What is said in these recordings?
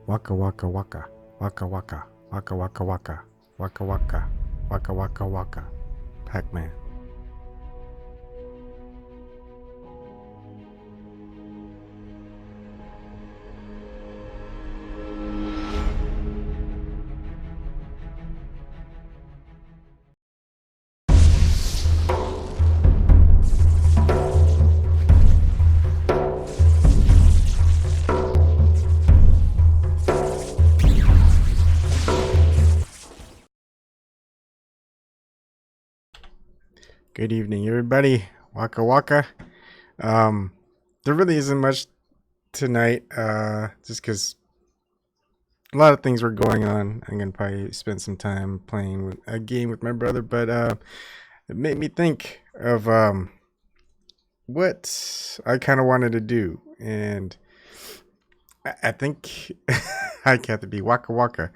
Waka waka waka. Waka waka. Waka waka waka. Waka waka. Waka waka waka. Pac-Man. Good evening, everybody. Waka waka. There really isn't much tonight, just because a lot of things were going on. I'm gonna probably spend some time playing with a game with my brother, but it made me think of what I kind of wanted to do, and I think I have to be waka waka.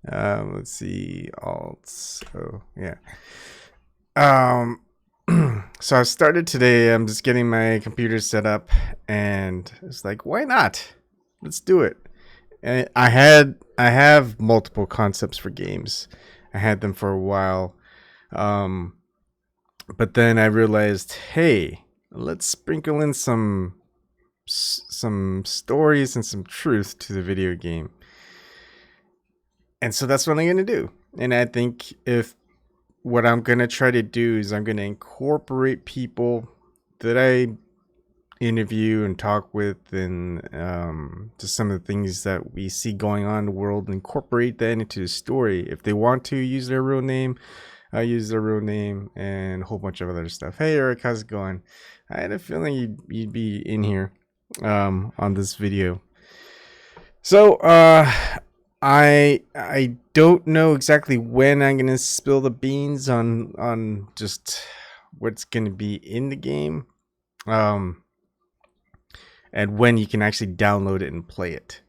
Let's see, alt. Oh yeah. So I started today. I'm just getting my computer set up, and it's like, why not? Let's do it. And I have multiple concepts for games. I had them for a while, but then I realized, hey, let's sprinkle in some stories and some truth to the video game. And so that's what I'm gonna do. And I think what I'm going to try to do is I'm going to incorporate people that I interview and talk with, and just some of the things that we see going on in the world, incorporate that into the story. If they want to use their real name, I'll use their real name, and a whole bunch of other stuff. Hey, Eric, how's it going? I had a feeling you'd be in here on this video. So, I don't know exactly when I'm gonna spill the beans on just what's gonna be in the game, and when you can actually download it and play it.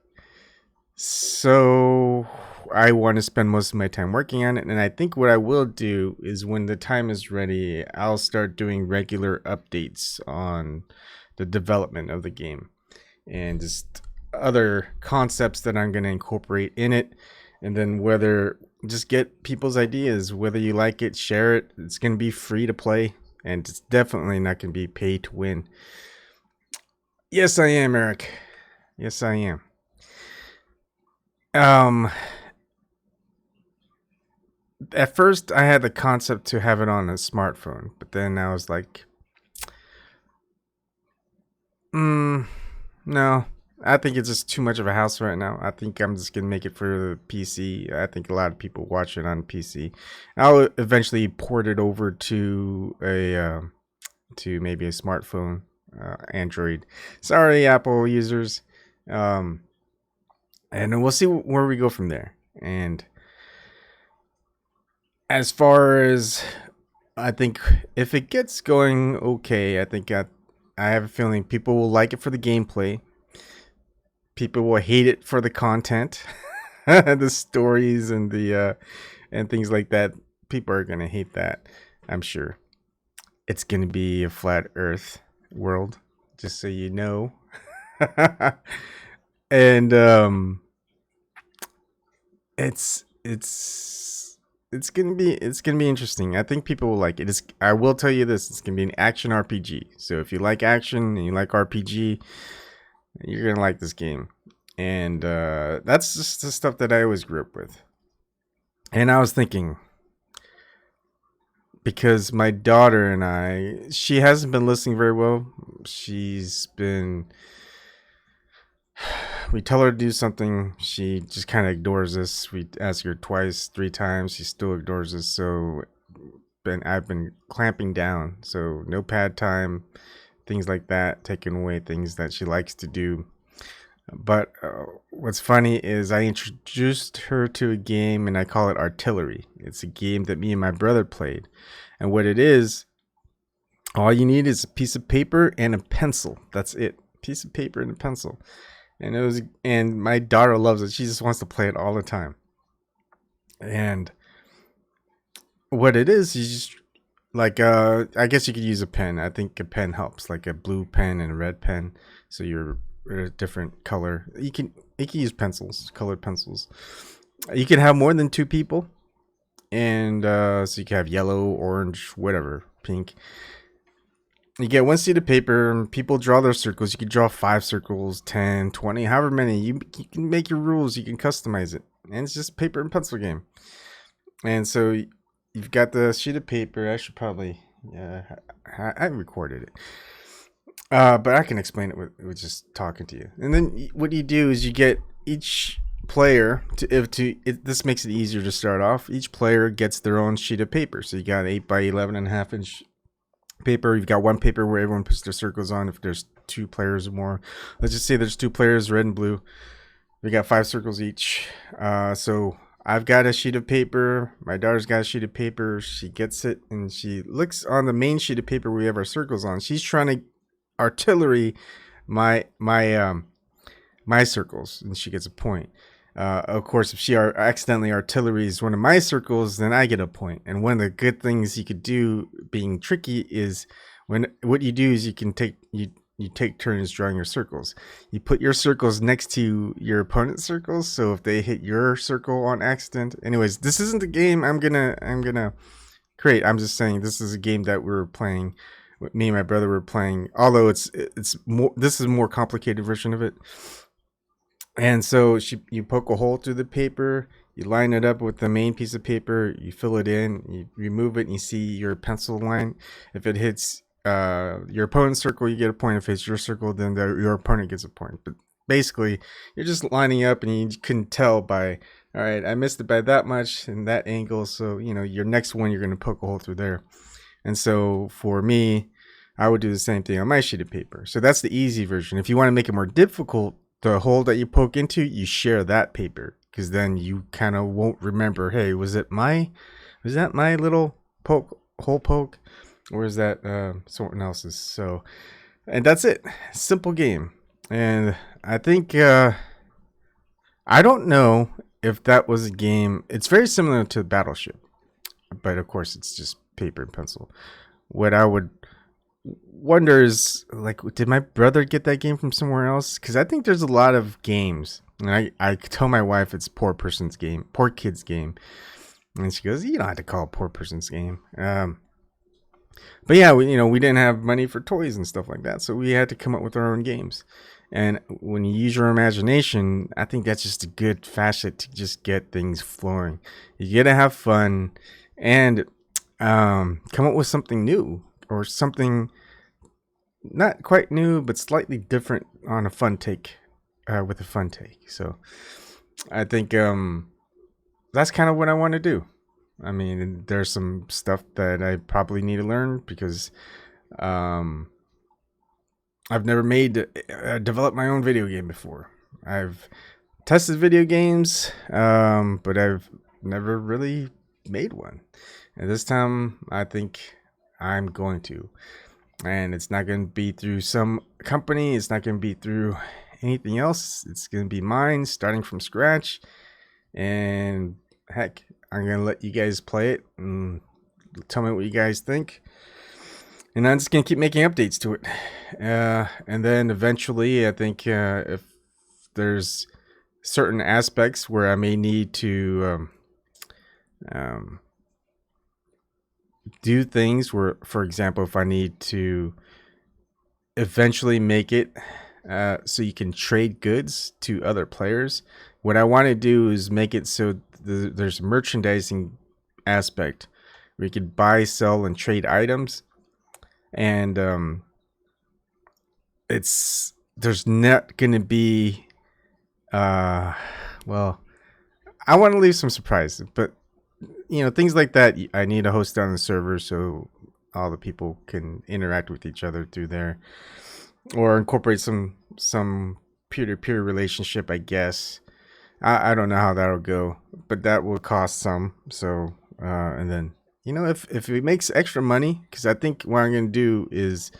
So I want to spend most of my time working on it, and I think what I will do is when the time is ready, I'll start doing regular updates on the development of the game and just other concepts that I'm going to incorporate in it, and then just get people's ideas, whether you like it, share it. It's going to be free to play, and it's definitely not going to be pay to win. Yes, I am, Eric. Yes, I am. At first I had the concept to have it on a smartphone, but then I was like, no, I think it's just too much of a hassle right now. I think I'm just gonna make it for the PC. I think a lot of people watch it on PC. I'll eventually port it over to maybe a smartphone, Android. Sorry, Apple users. And we'll see where we go from there. And as far as, I think if it gets going okay, I think I have a feeling people will like it for the gameplay. People will hate it for the content, the stories and the and things like that. People are gonna hate that, I'm sure. It's gonna be a flat Earth world, just so you know. And it's gonna be interesting. I think people will like it. I will tell you this: it's gonna be an action RPG. So if you like action and you like RPG, you're gonna like this game. And that's just the stuff that I always grew up with. And I was thinking, because my daughter and she hasn't been listening very well. We tell her to do something, she just kind of ignores us. We ask her twice, 3 times, she still ignores us. So I've been clamping down. So no pad time, things like that, taking away things that she likes to do. But what's funny is I introduced her to a game, and I call it Artillery. It's a game that me and my brother played. And what it is, all you need is a piece of paper and a pencil. That's it. Piece of paper and a pencil. And my daughter loves it. She just wants to play it all the time. And what it is just like, I guess you could use a pen. I think a pen helps, like a blue pen and a red pen. So you're a different color. you can use pencils, colored pencils. You can have more than 2 people, and so you can have yellow, orange, whatever, pink. You get 1 sheet of paper, and people draw their circles. You can draw 5 circles, 10, 20, however many. You can make your rules. You can customize it, and it's just paper and pencil game. And so you've got the sheet of paper. I should probably, I recorded it. But I can explain it with just talking to you. And then what you do is you get each player this makes it easier to start off. Each player gets their own sheet of paper. So you got 8 by 11.5 inch paper. You've got one paper where everyone puts their circles on. If there's 2 players or more, let's just say there's 2 players, red and blue. We got 5 circles each. So I've got a sheet of paper. My daughter's got a sheet of paper. She gets it and she looks on the main sheet of paper we have our circles on. She's trying to artillery my circles, and she gets a point. Of course, if she accidentally artilleries one of my circles, then I get a point. And one of the good things you could do, being tricky, is what you do is you take turns drawing your circles. You put your circles next to your opponent's circles, so if they hit your circle on accident. Anyways, this isn't the game I'm gonna create. I'm just saying this is a game that we're playing. Me and my brother were playing, although it's more. This is a more complicated version of it. And so you poke a hole through the paper, you line it up with the main piece of paper, you fill it in, you remove it, and you see your pencil line. If it hits your opponent's circle, you get a point. If it's your circle, then your opponent gets a point. But basically, you're just lining up, and you can tell by, all right, I missed it by that much and that angle. So, your next one, you're going to poke a hole through there. And so for me, I would do the same thing on my sheet of paper. So that's the easy version. If you want to make it more difficult, the hole that you poke into, you share that paper, because then you kind of won't remember, hey, was that my little hole poke, or is that someone else's? So, and that's it. Simple game. And I think I don't know if that was a game. It's very similar to Battleship, but of course it's just paper and pencil. What I would wonder is, like, did my brother get that game from somewhere else? Because I think there's a lot of games, and I tell my wife it's poor kid's game, and she goes, you don't have to call it poor person's game. But yeah, we didn't have money for toys and stuff like that, so we had to come up with our own games. And when you use your imagination, I think that's just a good facet to just get things flowing. You gotta have fun and come up with something new, or something not quite new but slightly different on a fun take, with a fun take. So I think that's kind of what I want to do. I mean, there's some stuff that I probably need to learn, because I've never developed my own video game before. I've tested video games, but I've never really made one. And this time I think I'm going to. And it's not going to be through some company. It's not going to be through anything else. It's going to be mine, starting from scratch. And heck, I'm going to let you guys play it and tell me what you guys think. And I'm just going to keep making updates to it. And then eventually, I think if there's certain aspects where I may need to do things where, for example, if I need to eventually make it so you can trade goods to other players, what I want to do is make it so there's a merchandising aspect where you could buy, sell, and trade items. And there's not going to be well, I want to leave some surprises, but things like that, I need a host on the server so all the people can interact with each other through there, or incorporate some peer-to-peer relationship, I guess. I don't know how that'll go, but that will cost some. So and then if it makes extra money, because I think what I'm going to do is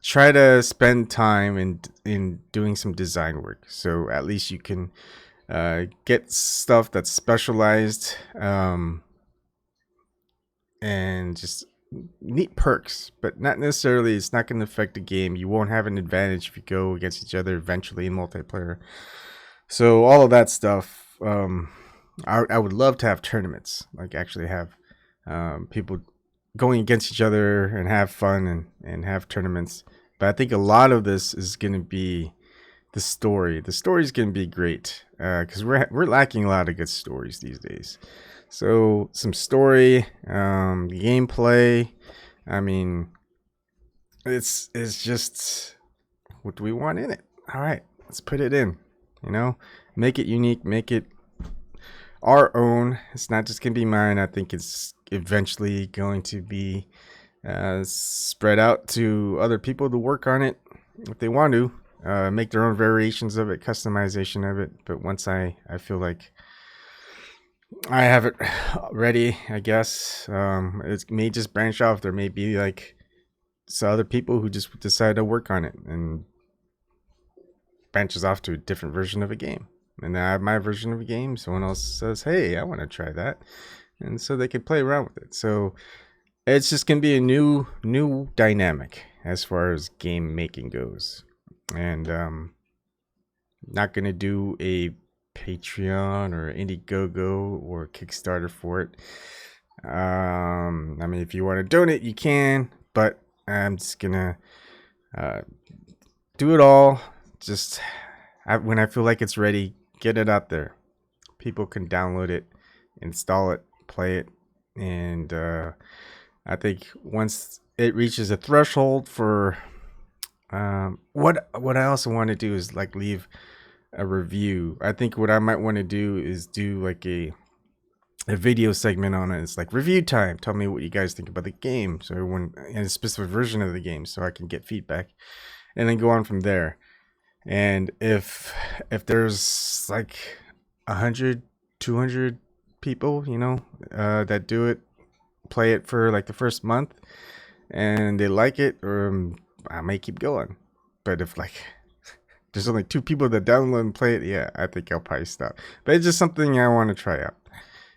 try to spend time in doing some design work, so at least you can get stuff that's specialized, and just neat perks, but not necessarily. It's not going to affect the game. You won't have an advantage if you go against each other eventually in multiplayer. So all of that stuff. I would love to have tournaments, like actually have people going against each other and have fun and have tournaments. But I think a lot of this is going to be the story. The story is going to be great because we're lacking a lot of good stories these days. So some story, gameplay. I mean, it's just, what do we want in it? All right, let's put it in. You know, make it unique, make it our own. It's not just gonna be mine. I think it's eventually going to be spread out to other people to work on it if they want to. Make their own variations of it, customization of it. But once I feel like I have it ready, I guess it may just branch off. There may be like some other people who just decide to work on it and branches off to a different version of a game. And I have my version of a game. Someone else says, "Hey, I want to try that," and so they can play around with it. So it's just gonna be a new dynamic as far as game making goes. And not gonna do a Patreon or Indiegogo or Kickstarter for it. I mean, if you want to donate, you can, but I'm just gonna do it all. Just when I feel like it's ready, get it out there. People can download it, install it, play it, and I think once it reaches a threshold for what I also want to do is like leave a review. I think what I might want to do is do like a video segment on it. It's like review time. Tell me what you guys think about the game. So everyone, and a specific version of the game, so I can get feedback, and then go on from there. And if there's like 100, 200 people, you know, that do it, play it for like the first month, and they like it, or I may keep going. But if like there's only 2 people that download and play it, yeah, I think I'll probably stop. But it's just something I want to try out.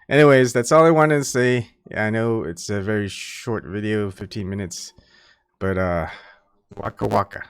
Anyways, that's all I wanted to say. Yeah, I know it's a very short video, 15 minutes, but waka waka.